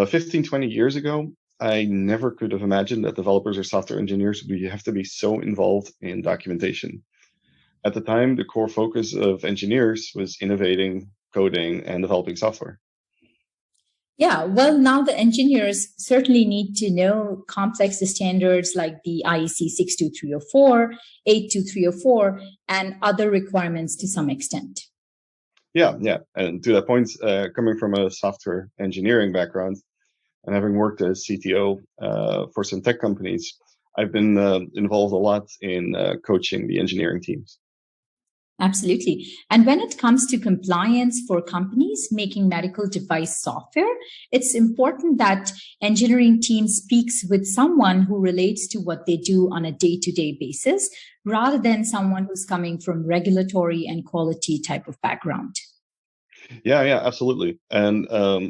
15, 20 years ago, I never could have imagined that developers or software engineers would have to be so involved in documentation. At the time, the core focus of engineers was innovating, coding, and developing software. Yeah, well, now the engineers certainly need to know complex standards like the IEC 62304, 82304, and other requirements to some extent. Yeah. And to that point, coming from a software engineering background and having worked as CTO for some tech companies, I've been involved a lot in coaching the engineering teams. Absolutely. And when it comes to compliance for companies making medical device software, it's important that engineering team speaks with someone who relates to what they do on a day-to-day basis, rather than someone who's coming from regulatory and quality type of background. Yeah, absolutely. And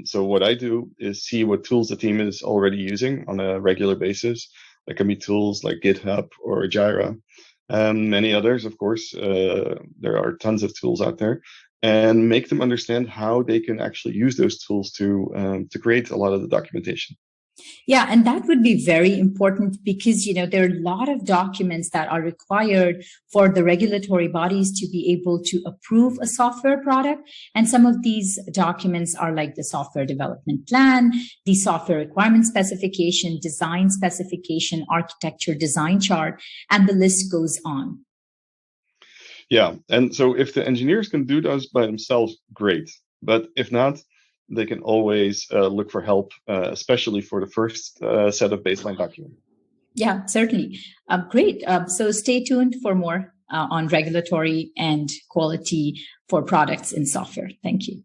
so what I do is see what tools the team is already using on a regular basis. That can be tools like GitHub or Jira. Many others, of course. There are tons of tools out there, and make them understand how they can actually use those tools to create a lot of the documentation. Yeah, and that would be very important because, there are a lot of documents that are required for the regulatory bodies to be able to approve a software product. And some of these documents are like the software development plan, the software requirement specification, design specification, architecture design chart, and the list goes on. Yeah, and so if the engineers can do those by themselves, great. But if not, they can always look for help, especially for the first set of baseline documents. Yeah, certainly. Great. So stay tuned for more on regulatory and quality for products in software. Thank you.